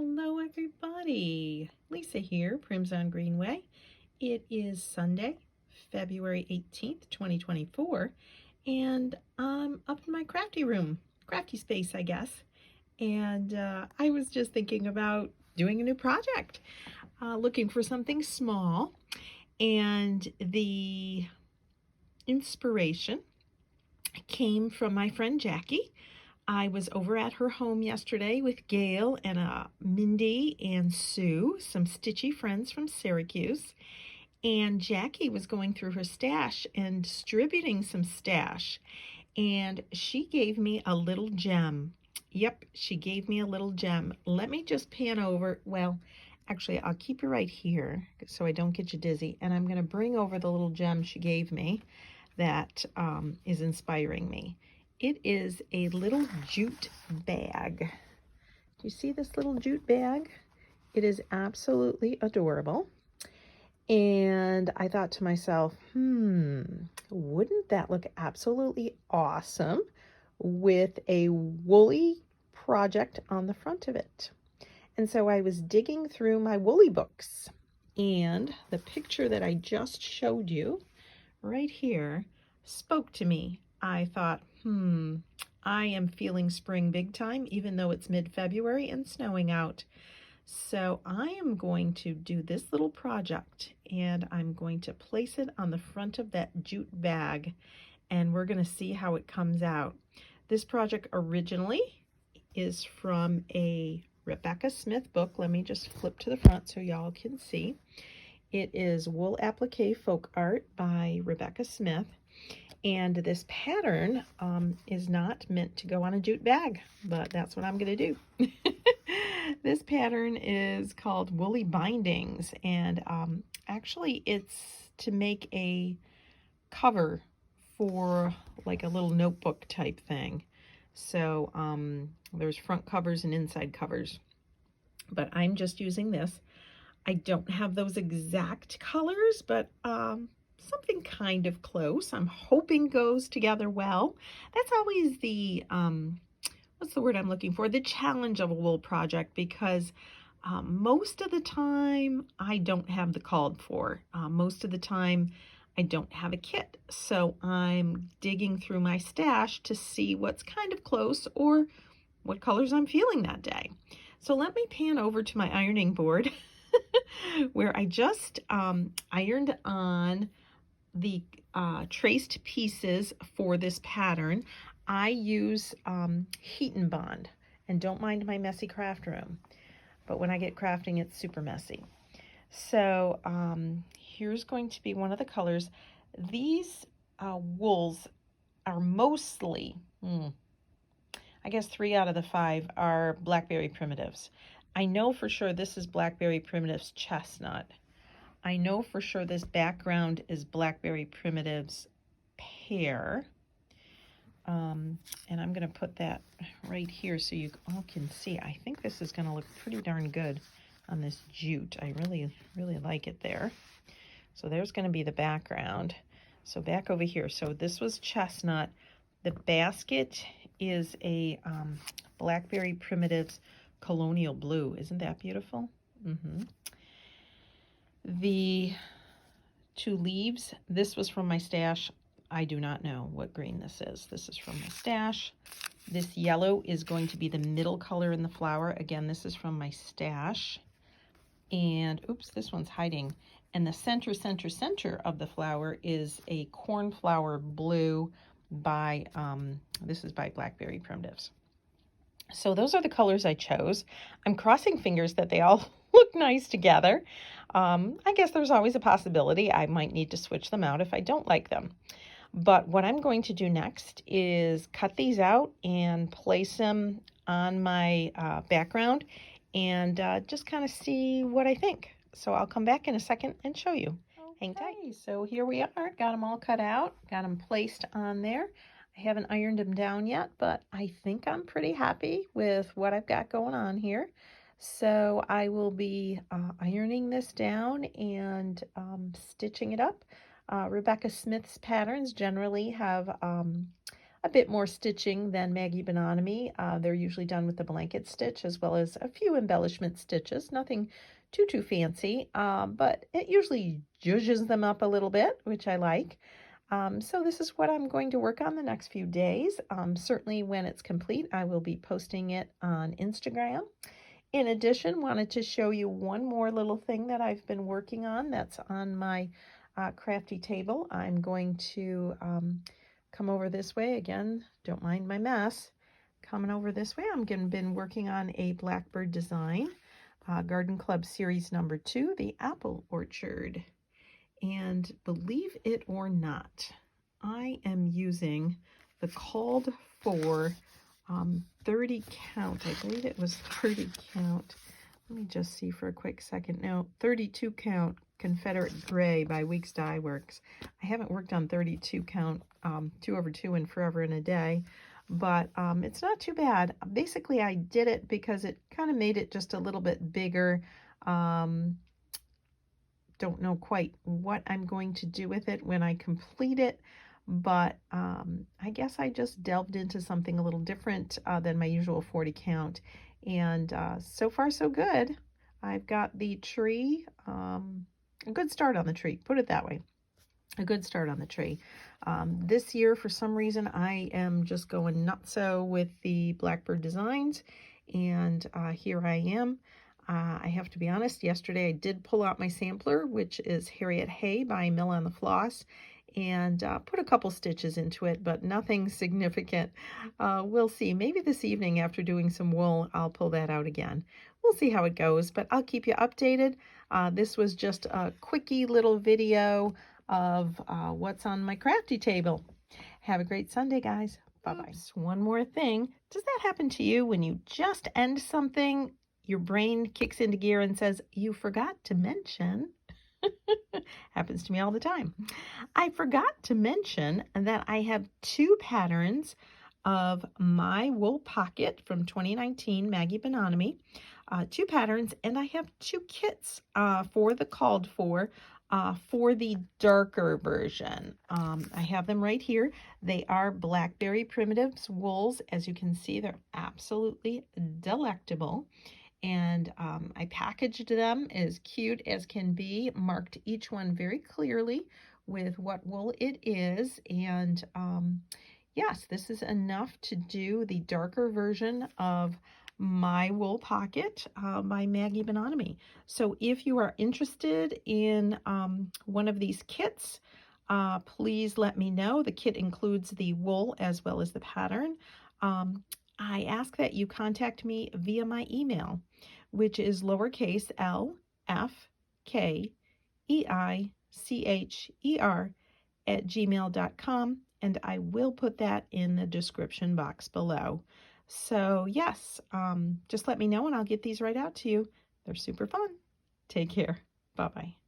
Hello everybody, Lisa here, Primzon Greenway. It is Sunday, February 18th, 2024, and I'm up in my crafty room, crafty space I guess, and I was just thinking about doing a new project, looking for something small, and the inspiration came from my friend Jackie. I was over at her home yesterday with Gail and Mindy and Sue, some stitchy friends from Syracuse. And Jackie was going through her stash and distributing some stash. And she gave me a little gem. Yep, she gave me a little gem. Let me just pan over. Well, actually, I'll keep you right here so I don't get you dizzy. And I'm going to bring over the little gem she gave me that is inspiring me. It is a little jute bag. Do you see this little jute bag? It is absolutely adorable. And I thought to myself, wouldn't that look absolutely awesome with a woolly project on the front of it? And so I was digging through my woolly books, and the picture that I just showed you right here spoke to me. I thought, I am feeling spring big time, even though it's mid-February and snowing out. So I am going to do this little project, and I'm going to place it on the front of that jute bag, and we're going to see how it comes out. This project originally is from a Rebecca Smith book. Let me just flip to the front so y'all can see. It is Wool Applique Folk Art by Rebecca Smith. And this pattern is not meant to go on a jute bag, but that's what I'm going to do. This pattern is called Woolly Bindings, and actually it's to make a cover for like a little notebook type thing. So there's front covers and inside covers, but I'm just using this. I don't have those exact colors, but something kind of close. I'm hoping goes together well. That's always the, what's the word I'm looking for? The challenge of a wool project, because most of the time I don't have the called for. Most of the time I don't have a kit. So I'm digging through my stash to see what's kind of close or what colors I'm feeling that day. So let me pan over to my ironing board where I just ironed on the traced pieces for this pattern. I use heat and bond, and don't mind my messy craft room, but when I get crafting it's super messy. So here's going to be one of the colors. These wools are mostly, I guess 3 out of the 5 are Blackberry Primitives. I know for sure this is Blackberry Primitives Chestnut. I know for sure this background is Blackberry Primitives Pear. And I'm going to put that right here so you all can see. I think this is going to look pretty darn good on this jute. I really, really like it there. So there's going to be the background. So back over here. So this was Chestnut. The basket is a Blackberry Primitives Colonial Blue. Isn't that beautiful? The 2 leaves, this was from my stash. I do not know what green this is. This is from my stash. This yellow is going to be the middle color in the flower. Again, this is from my stash. And oops, this one's hiding. And the center of the flower is a cornflower blue by, this is by Blackberry Primitives. So those are the colors I chose. I'm crossing fingers that they all look nice together. I guess there's always a possibility I might need to switch them out if I don't like them. But what I'm going to do next is cut these out and place them on my background and just kind of see what I think. So I'll come back in a second and show you. Hang tight. So here we are. Got them all cut out. Got them placed on there. I haven't ironed them down yet, but I think I'm pretty happy with what I've got going on here. So I will be ironing this down and stitching it up. Rebecca Smith's patterns generally have a bit more stitching than Maggie Bononomy. They're usually done with the blanket stitch as well as a few embellishment stitches. Nothing too fancy, but it usually zhuzhes them up a little bit, which I like. So this is what I'm going to work on the next few days. Certainly when it's complete, I will be posting it on Instagram. In addition, wanted to show you one more little thing that I've been working on that's on my crafty table. I'm going to come over this way. Again, don't mind my mess. Coming over this way, I'm been working on a Blackbird design, Garden Club Series number 2, the Apple Orchard. And believe it or not, I am using the called for 30 count. I believe it was 30 count. Let me just see for a quick second. No, 32 count Confederate Gray by Weeks Dye Works. I haven't worked on 32 count 2/2 in forever and a day, but it's not too bad. Basically, I did it because it kind of made it just a little bit bigger. Don't know quite what I'm going to do with it when I complete it, but I guess I just delved into something a little different than my usual 40 count, and so far so good. I've got the tree, a good start on the tree, put it that way. A good start on the tree. This year, for some reason, I am just going nutso with the Blackbird designs, and here I am. I have to be honest, yesterday I did pull out my sampler, which is Harriet Hay by Mill on the Floss, and put a couple stitches into it, but nothing significant. We'll see. Maybe this evening after doing some wool, I'll pull that out again. We'll see how it goes, but I'll keep you updated. This was just a quickie little video of what's on my crafty table. Have a great Sunday, guys. Bye-bye. One more thing. Does that happen to you when you just end something? Your brain kicks into gear and says, you forgot to mention. Happens to me all the time. I forgot to mention that I have 2 patterns of my wool pocket from 2019 Maggie Bononomy. 2 patterns, and I have 2 kits for the called for the darker version. I have them right here. They are Blackberry Primitives wools. As you can see, they're absolutely delectable. And I packaged them as cute as can be, marked each one very clearly with what wool it is. And yes, this is enough to do the darker version of my wool pocket by Maggie Bononomy. So if you are interested in one of these kits, please let me know. The kit includes the wool as well as the pattern. I ask that you contact me via my email, which is lowercase lfkeicher@gmail.com, and I will put that in the description box below. So yes, just let me know and I'll get these right out to you. They're super fun. Take care. Bye-bye.